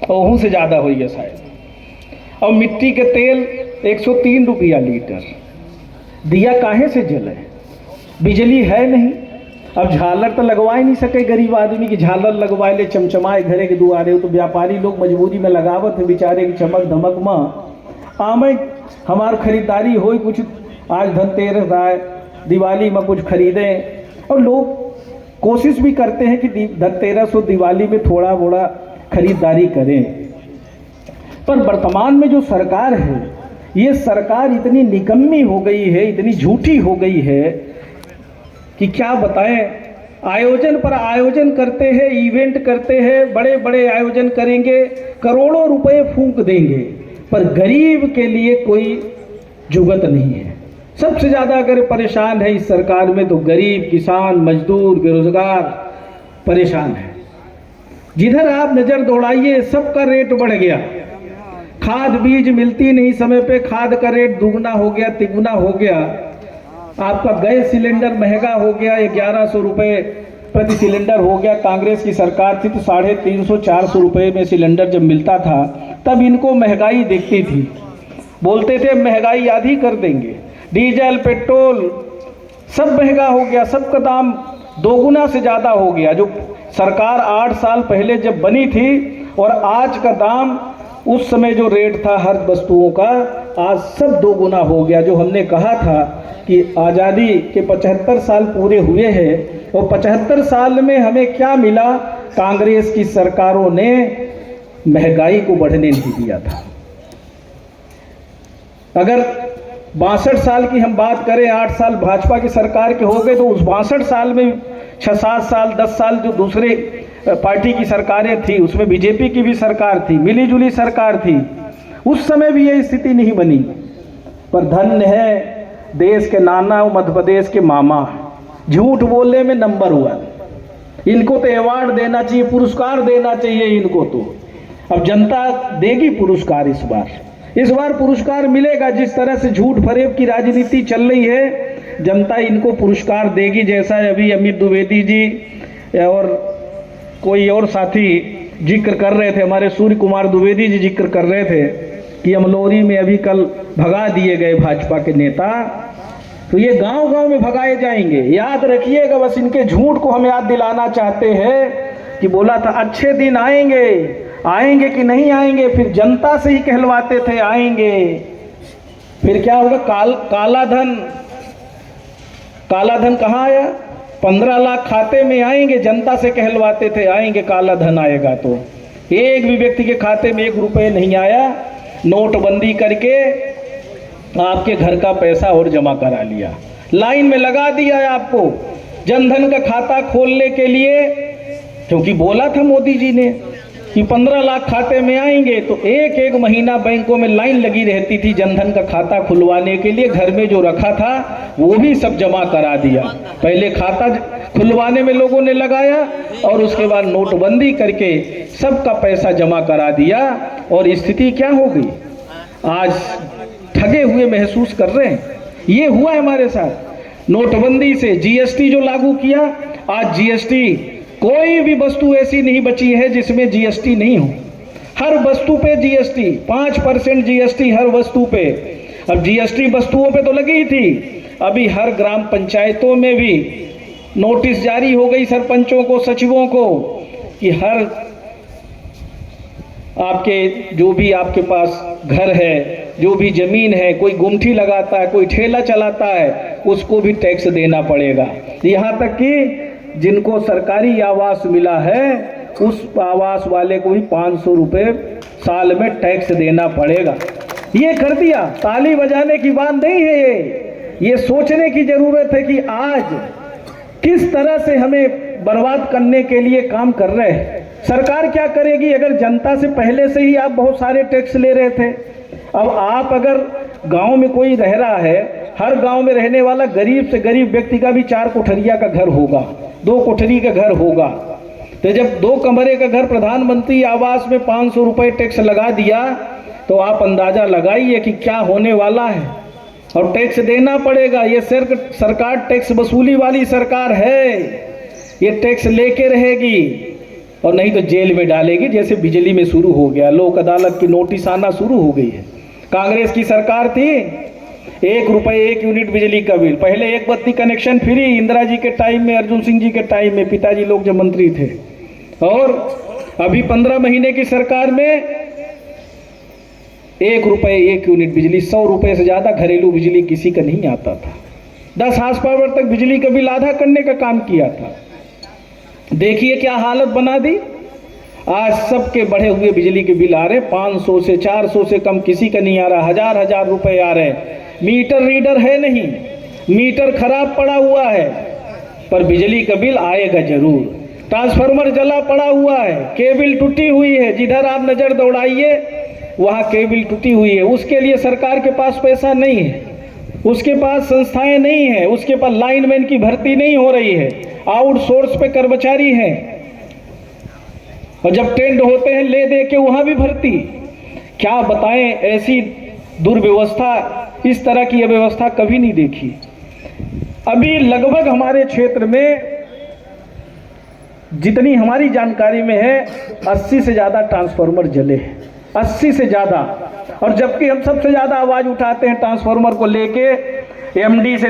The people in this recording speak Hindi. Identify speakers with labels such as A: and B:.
A: ओहू से ज़्यादा हो गया शायद। और मिट्टी के तेल 103 रुपया लीटर। दिया काहे से जले? बिजली है नहीं। अब झालर तो लगवा ही नहीं सके गरीब आदमी की, झालर लगवाए ले चमचमाए घरे के दुआरे हो, तो व्यापारी लोग मजबूरी में लगावत है बेचारे की चमक धमक में आमे हमार खरीदारी हो कुछ। आज धनतेरस आए, दिवाली में कुछ खरीदें, और लोग कोशिश भी करते हैं कि धनतेरस और दिवाली में थोड़ा मोड़ा खरीदारी करें। पर वर्तमान में जो सरकार है, ये सरकार इतनी निकम्मी हो गई है, इतनी झूठी हो गई है कि क्या बताएं। आयोजन पर आयोजन करते हैं, इवेंट करते हैं, बड़े बड़े आयोजन करेंगे, करोड़ों रुपए फूंक देंगे, पर गरीब के लिए कोई जुगत नहीं है। सबसे ज़्यादा अगर परेशान है इस सरकार में तो गरीब, किसान, मजदूर, बेरोजगार परेशान है। जिधर आप नज़र दौड़ाइए सबका रेट बढ़ गया। खाद बीज मिलती नहीं समय पे, खाद का रेट दुगना हो गया, तिगुना हो गया। आपका गैस सिलेंडर महंगा हो गया, 1100 रुपये प्रति सिलेंडर हो गया। कांग्रेस की सरकार थी तो 350-400 रुपये में सिलेंडर जब मिलता था तब इनको महंगाई दिखती थी, बोलते थे महंगाई आधी कर देंगे। डीजल पेट्रोल सब महंगा हो गया, सबका दाम दोगुना से ज़्यादा हो गया। जो सरकार 8 साल पहले जब बनी थी और आज का दाम, उस समय जो रेट था हर वस्तुओं का, आज सब दोगुना हो गया। जो हमने कहा था कि आज़ादी के 75 साल पूरे हुए हैं और 75 साल में हमें क्या मिला? कांग्रेस की सरकारों ने महंगाई को बढ़ने नहीं दिया था। अगर 62 साल की हम बात करें, 8 साल भाजपा की सरकार के हो गए, तो उस 62 साल में 6-7 साल 10 साल जो दूसरे पार्टी की सरकारें थी, उसमें बीजेपी की भी सरकार थी, मिली जुली सरकार थी, उस समय भी ये स्थिति नहीं बनी। पर धन्य है देश के नाना और मध्य प्रदेश के मामा, झूठ बोलने में नंबर 1। इनको तो अवार्ड देना चाहिए, पुरस्कार देना चाहिए इनको। तो अब जनता देगी पुरस्कार। इस बार पुरस्कार मिलेगा। जिस तरह से झूठ फरेब की राजनीति चल रही है, जनता इनको पुरस्कार देगी। जैसा अभी अमित द्विवेदी जी और कोई और साथी जिक्र कर रहे थे, हमारे सूर्य कुमार द्विवेदी जी जिक्र कर रहे थे कि अमलौरी में अभी कल भगा दिए गए भाजपा के नेता, तो ये गांव-गांव में भगाए जाएंगे। याद रखिएगा, बस इनके झूठ को हम याद दिलाना चाहते हैं कि बोला था अच्छे दिन आएंगे, आएंगे कि नहीं आएंगे, फिर जनता से ही कहलवाते थे आएंगे। फिर क्या होगा? काला धन कहाँ आया? 15 लाख खाते में आएंगे, जनता से कहलवाते थे आएंगे काला धन आएगा। तो एक भी व्यक्ति के खाते में 1 रुपये नहीं आया। नोटबंदी करके आपके घर का पैसा और जमा करा लिया, लाइन में लगा दिया है आपको जनधन का खाता खोलने के लिए, क्योंकि बोला था मोदी जी ने कि 15 लाख खाते में आएंगे। तो एक महीना बैंकों में लाइन लगी रहती थी जनधन का खाता खुलवाने के लिए। घर में जो रखा था वो भी सब जमा करा दिया। पहले खाता खुलवाने में लोगों ने लगाया और उसके बाद नोटबंदी करके सबका पैसा जमा करा दिया। और स्थिति क्या हो गई? आज ठगे हुए महसूस कर रहे हैं। ये हुआ है हमारे साथ। नोटबंदी से जीएसटी जो लागू किया, आज जीएसटी कोई भी वस्तु ऐसी नहीं बची है जिसमें जीएसटी नहीं हो। हर वस्तु पे जीएसटी, 5% जीएसटी हर वस्तु पे। अब जीएसटी वस्तुओं पे तो लगी ही थी, अभी हर ग्राम पंचायतों में भी नोटिस जारी हो गई सरपंचों को, सचिवों को, कि हर आपके जो भी आपके पास घर है, जो भी जमीन है, कोई गुमठी लगाता है, कोई ठेला चलाता है, उसको भी टैक्स देना पड़ेगा। यहाँ तक कि जिनको सरकारी आवास मिला है उस आवास वाले को भी 500 रुपये साल में टैक्स देना पड़ेगा। ये कर दिया। ताली बजाने की बात नहीं है, ये सोचने की जरूरत है कि आज किस तरह से हमें बर्बाद करने के लिए काम कर रहे हैं। सरकार क्या करेगी? अगर जनता से पहले से ही आप बहुत सारे टैक्स ले रहे थे, अब आप अगर गांव में कोई रह रहा है, हर गांव में रहने वाला गरीब से गरीब व्यक्ति का भी 4 कोठरिया का घर होगा, 2 कोठरी का घर होगा। तो जब 2 कमरे का घर प्रधानमंत्री आवास में 500 रुपये टैक्स लगा दिया, तो आप अंदाजा लगाइए कि क्या होने वाला है। और टैक्स देना पड़ेगा। ये सरकार टैक्स वसूली वाली सरकार है, ये टैक्स लेके रहेगी। और नहीं तो जेल में डालेगी, जैसे बिजली में शुरू हो गया। लोक अदालत की नोटिस आना शुरू हो गई है। कांग्रेस की सरकार थी, 1 रुपये 1 यूनिट बिजली का बिल, पहले 1 बत्ती कनेक्शन फ्री, इंदिरा जी के टाइम में, अर्जुन सिंह जी के टाइम में, पिताजी लोग जब मंत्री थे। और अभी 15 महीने की सरकार में 1 रुपये 1 यूनिट बिजली, 100 रुपये से ज़्यादा घरेलू बिजली किसी का नहीं आता था। 10 हार्स पावर तक बिजली का बिल आधा करने का काम किया था। देखिए क्या हालत बना दी। आज सबके बढ़े हुए बिजली के बिल आ रहे, 500 से 400 से कम किसी का नहीं आ रहा, हजार रुपए आ रहे। मीटर रीडर है नहीं, मीटर खराब पड़ा हुआ है, पर बिजली का बिल आएगा जरूर। ट्रांसफार्मर जला पड़ा हुआ है, केबल टूटी हुई है, जिधर आप नज़र दौड़ाइए वहाँ केबल टूटी हुई है। उसके लिए सरकार के पास पैसा नहीं है, उसके पास संस्थाएं नहीं है, उसके पास लाइनमैन की भर्ती नहीं हो रही है, आउटसोर्स पे कर्मचारी हैं, और जब टेंड होते हैं ले दे के वहाँ भी भर्ती। क्या बताएं, ऐसी दुर्व्यवस्था, इस तरह की व्यवस्था कभी नहीं देखी। अभी लगभग हमारे क्षेत्र में, जितनी हमारी जानकारी में है, 80 से ज़्यादा ट्रांसफार्मर जले हैं, 80 से ज़्यादा। और जबकि हम सबसे ज़्यादा आवाज़ उठाते हैं ट्रांसफार्मर को लेके, एमडी से